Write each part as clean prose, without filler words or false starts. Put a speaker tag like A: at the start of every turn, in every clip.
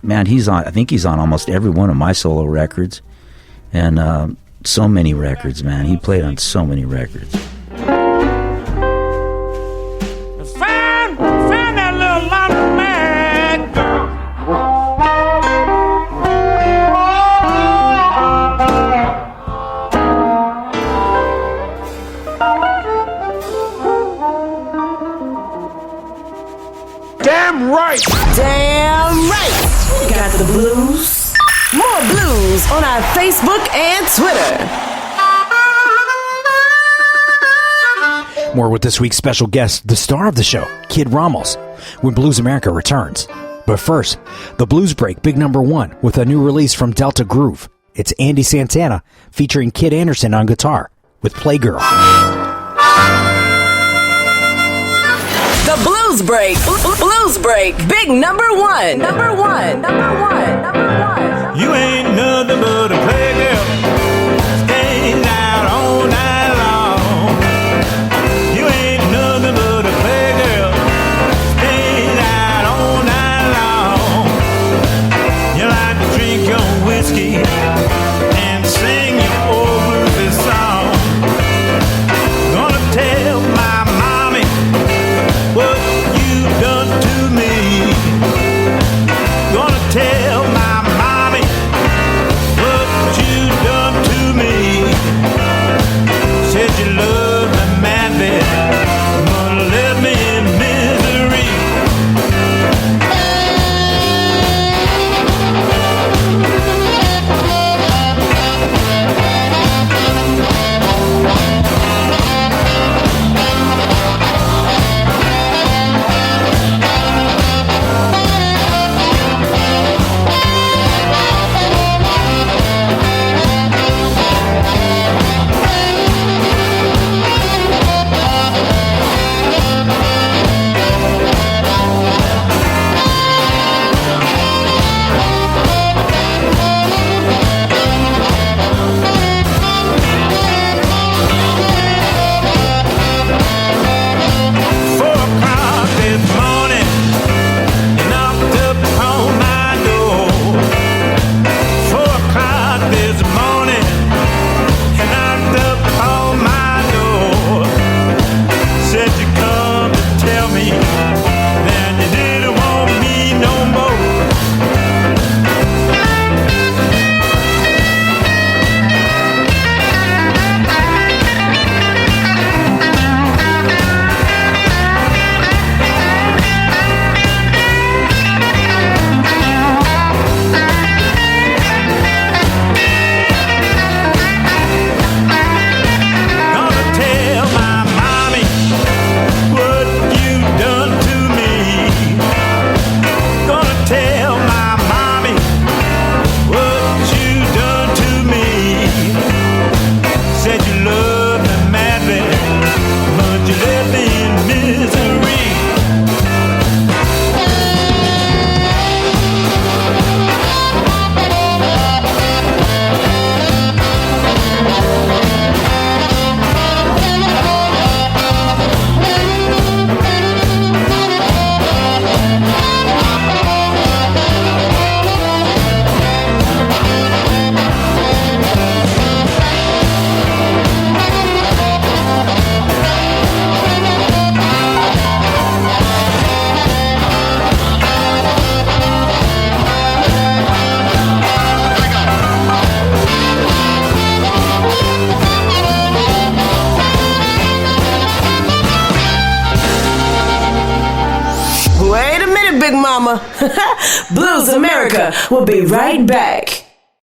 A: man, I think he's on almost every one of my solo records, and so many records, man. He played on so many records.
B: Found that little laundromat girl. Damn right!
C: Damn right! We got the blues. More blues on our Facebook and Twitter.
D: More with this week's special guest, the star of the show, Kid Ramos, when Blues America returns. But first, the Blues Break, big number 1, with a new release from Delta Groove. It's Andy Santana featuring Kid Anderson on guitar with Playgirl.
C: The Blues Break. Blues Break. Big number 1. Number 1. Number 1. Number 1.
B: You ain't nothing but a playgirl. Stays out all night long. You ain't nothing but a playgirl. Stays out all night long. You like to drink your whiskey and sing your old bluesy song. Gonna tell my mommy what you done to me. Gonna tell my mommy what you done to me. Said you love me madly, but left me in misery.
C: Blues America will be right back.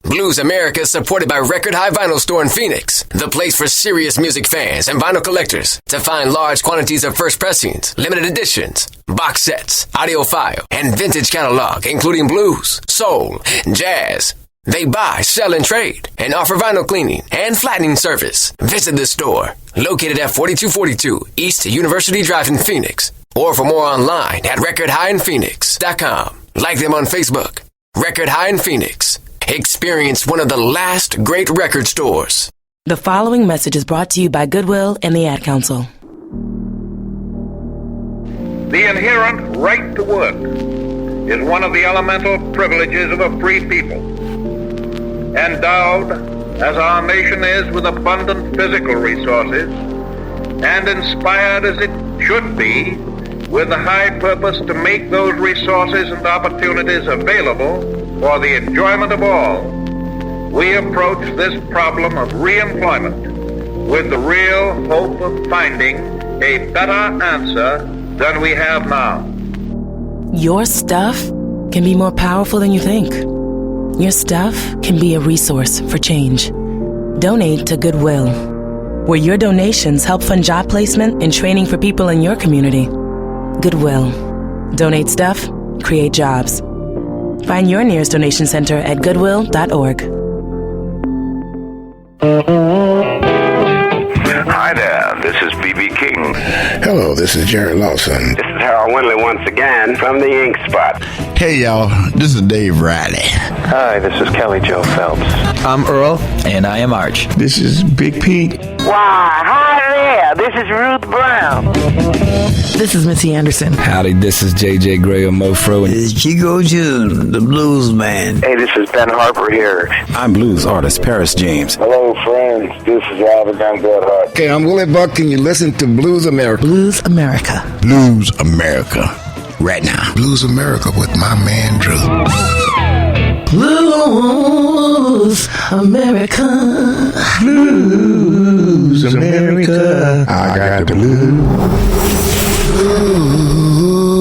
E: Blues America is supported by Record High Vinyl Store in Phoenix, the place for serious music fans and vinyl collectors to find large quantities of first pressings, limited editions, box sets, audiophile, and vintage catalog, including blues, soul, jazz. They buy, sell, and trade, and offer vinyl cleaning and flattening service. Visit the store, located at 4242 East University Drive in Phoenix, or for more online at recordhighinphoenix.com. Like them on Facebook. Record High in Phoenix. Experience one of the last great record stores.
F: The following message is brought to you by Goodwill and the Ad Council.
G: The inherent right to work is one of the elemental privileges of a free people. Endowed, as our nation is, with abundant physical resources, and inspired as it should be with the high purpose to make those resources and opportunities available for the enjoyment of all, we approach this problem of re-employment with the real hope of finding a better answer than we have now.
F: Your stuff can be more powerful than you think. Your stuff can be a resource for change. Donate to Goodwill, where your donations help fund job placement and training for people in your community. Goodwill. Donate stuff, create jobs. Find your nearest donation center at goodwill.org.
H: Hi there, this is B.B. King.
I: Hello, this is Jerry Lawson.
H: This is Harold Windley once again from the Ink Spot.
I: Hey, y'all, this is Dave Riley.
H: Hi, this is Kelly Joe Phelps.
J: I'm Earl. And I am Arch.
I: This is Big Pete.
K: Why, hi there, this is Ruth Brown.
L: This is Missy Anderson.
J: Howdy, this is J.J. Graham Mofro.
M: This is Chico June, the blues man.
H: Hey, this is Ben Harper here.
N: I'm blues artist Paris James.
O: Hello, friends. This is Alvin Van Goodhart.
P: Okay, I'm Willie Buck, and you listen to Blues America.
L: Blues America.
I: Blues America. Right now. Blues America with my man Drew.
L: Blues America.
I: Blues America. I got the blues.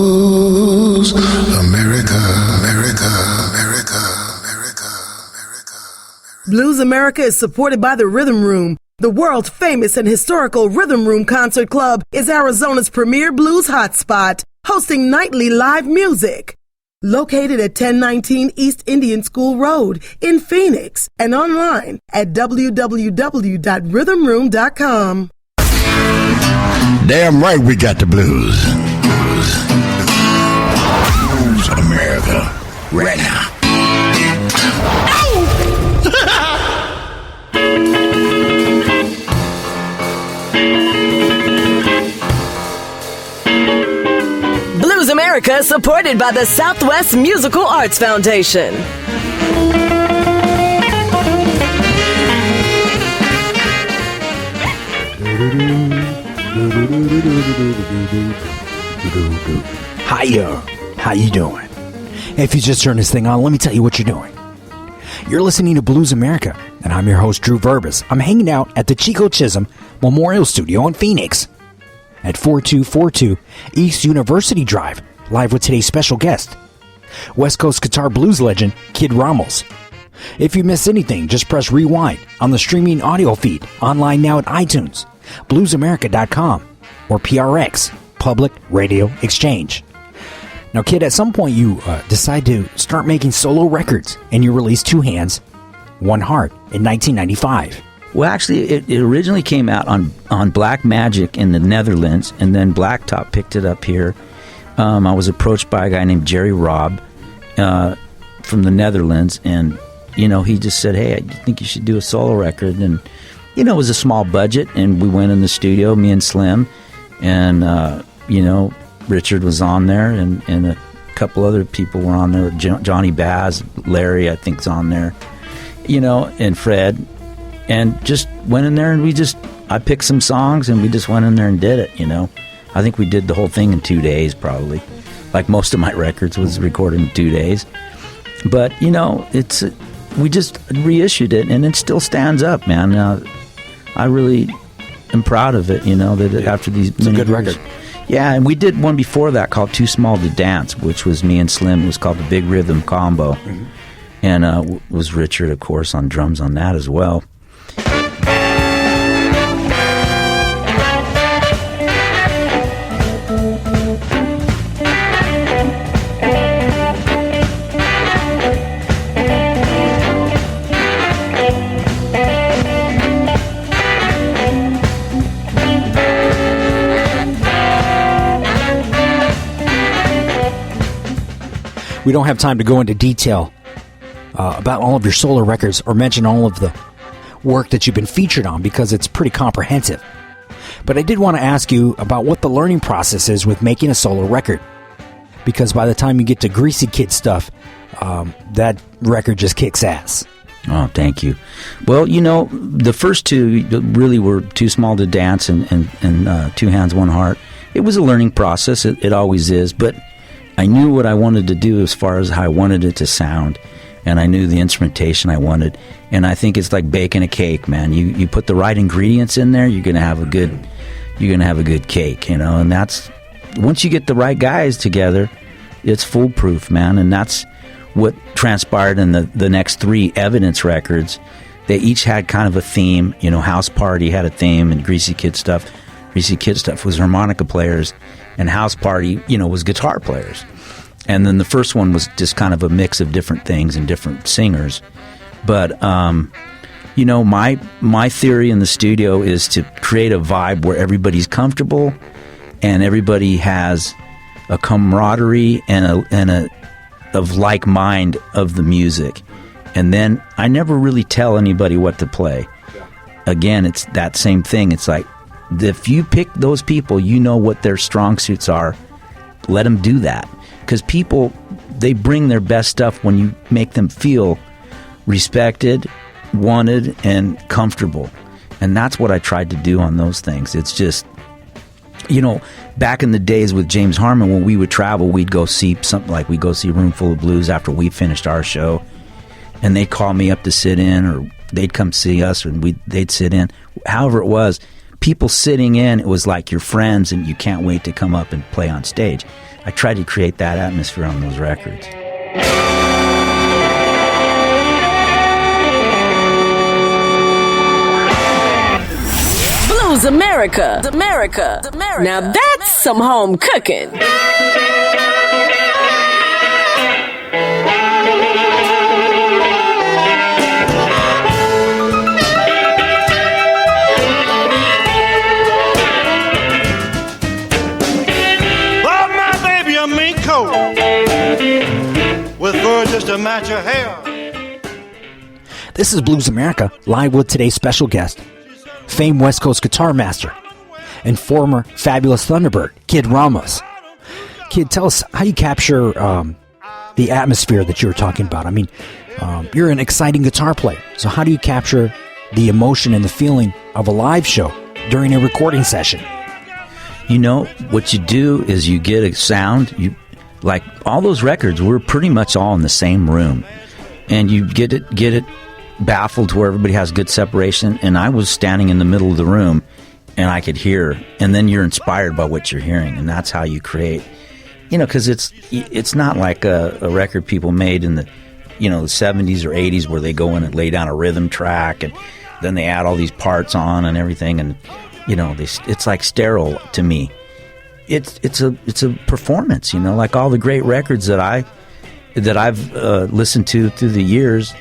I: Blues America. America. America. America. America.
Q: Blues America is supported by the Rhythm Room. The world famous and historical Rhythm Room Concert Club is Arizona's premier blues hotspot, hosting nightly live music. Located at 1019 East Indian School Road in Phoenix and online at www.rhythmroom.com.
I: Damn right we got the blues. Blues America. Right now.
C: Blues America is supported by the Southwest Musical Arts Foundation.
D: Hiya. How you doing? If you just turned this thing on, let me tell you what you're doing. You're listening to Blues America, and I'm your host, Drew Verbis. I'm hanging out at the Chico Chisholm Memorial Studio in Phoenix at 4242 East University Drive, live with today's special guest, West Coast guitar blues legend, Kid Ramos. If you miss anything, just press rewind on the streaming audio feed, online now at iTunes, bluesamerica.com, or PRX, Public Radio Exchange. Now, Kid, at some point you decide to start making solo records, and you released Two Hands, One Heart in 1995.
A: Well, actually, it originally came out on Black Magic in the Netherlands, and then Blacktop picked it up here. I was approached by a guy named Jerry Robb from the Netherlands, and, you know, he just said, hey, I think you should do a solo record. And, you know, it was a small budget, and we went in the studio, me and Slim, and, you know, Richard was on there, and a couple other people were on there. Johnny Baz, Larry, I think, is on there, you know, and Fred. And just went in there, and I picked some songs, and we just went in there and did it, you know. I think we did the whole thing in 2 days, probably. Like most of my records was recorded in 2 days. But, you know, we just reissued it, and it still stands up, man. I really am proud of it, you know, that after these
D: it's many a good years, record.
A: Yeah, and we did one before that called Too Small to Dance, which was me and Slim. It was called the Big Rhythm Combo. Mm-hmm. And was Richard, of course, on drums on that as well.
D: We don't have time to go into detail about all of your solo records or mention all of the work that you've been featured on because it's pretty comprehensive. But I did want to ask you about what the learning process is with making a solo record. because by the time you get to Greasy Kid Stuff, that record just kicks ass.
A: Oh, thank you. Well, the first two really were Too Small to Dance and Two Hands, One Heart. It was a learning process. It always is. But I knew what I wanted to do as far as how I wanted it to sound. And I knew the instrumentation I wanted. And I think it's like baking a cake, man. You put the right ingredients in there, you're gonna have a good cake, And that's, once you get the right guys together, it's foolproof, man. And that's what transpired in the next three Evidence records. They each had kind of a theme. House Party had a theme, and Greasy Kid Stuff was harmonica players, and House Party, was guitar players. And then the first one was just kind of a mix of different things and different singers. But, my theory in the studio is to create a vibe where everybody's comfortable and everybody has a camaraderie and a of like mind of the music. And then I never really tell anybody what to play. Again, it's that same thing. It's like, if you pick those people, what their strong suits are, let them do that. Because people, they bring their best stuff when you make them feel respected, wanted, and comfortable. And that's what I tried to do on those things. It's just, back in the days with James Harman, when we would travel, we'd go see something like, we'd go see Roomful of Blues after we finished our show. And they'd call me up to sit in, or they'd come see us, and they'd sit in. However it was, people sitting in, it was like your friends, and you can't wait to come up and play on stage. I tried to create that atmosphere on those records.
C: Blues America. Now that's some home cooking.
B: With fur just to match your hair.
D: This is Blues America, live with today's special guest, famed West Coast guitar master and former Fabulous Thunderbird, Kid Ramos. Kid, tell us how you capture the atmosphere that you were talking about. I mean, you're an exciting guitar player, so how do you capture the emotion and the feeling of a live show during a recording session?
A: What you do is you get a sound, like all those records, we're pretty much all in the same room, and you get it baffled to where everybody has good separation. And I was standing in the middle of the room, and I could hear, and then you're inspired by what you're hearing, and that's how you create. Because it's not like a record people made in the the 70s or 80s where they go in and lay down a rhythm track, and then they add all these parts on and everything, and it's like sterile to me. It's a performance, like all the great records that I've listened to through the years.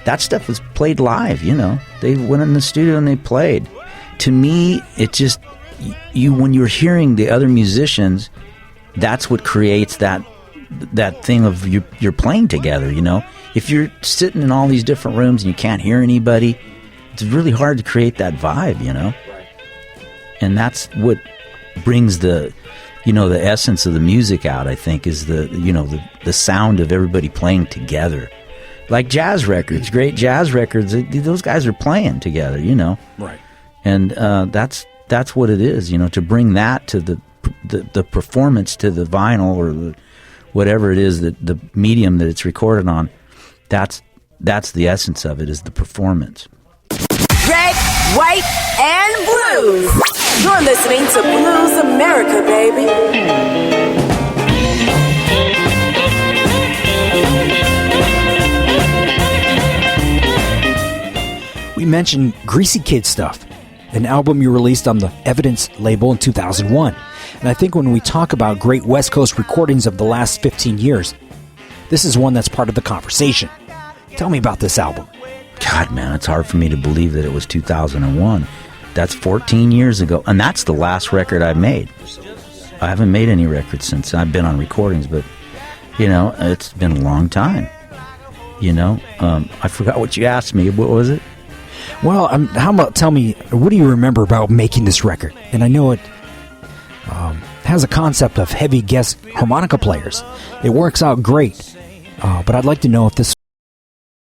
A: That stuff was played live. They went in the studio and they played. To me, it just when you're hearing the other musicians, that's what creates that thing of you're playing together. If you're sitting in all these different rooms and you can't hear anybody, it's really hard to create that vibe. And that's what brings the essence of the music out, I think, is the sound of everybody playing together. Like jazz records, great jazz records, those guys are playing together,
D: Right.
A: And that's what it is, to bring that to the performance, to the vinyl or whatever it is, the medium that it's recorded on. That's the essence of it, is the performance.
C: Red, white, and blues. You're listening to Blues America, baby.
D: We mentioned Greasy Kid Stuff, an album you released on the Evidence label in 2001. And I think when we talk about great West Coast recordings of the last 15 years, this is one that's part of the conversation. Tell me about this album.
A: God, man, it's hard for me to believe that it was 2001. That's 14 years ago, and that's the last record I made. I haven't made any records since. I've been on recordings, but, it's been a long time. I forgot what you asked me. What was it?
D: Well, how about tell me, what do you remember about making this record? And I know it has a concept of heavy guest harmonica players. It works out great, but I'd like to know if this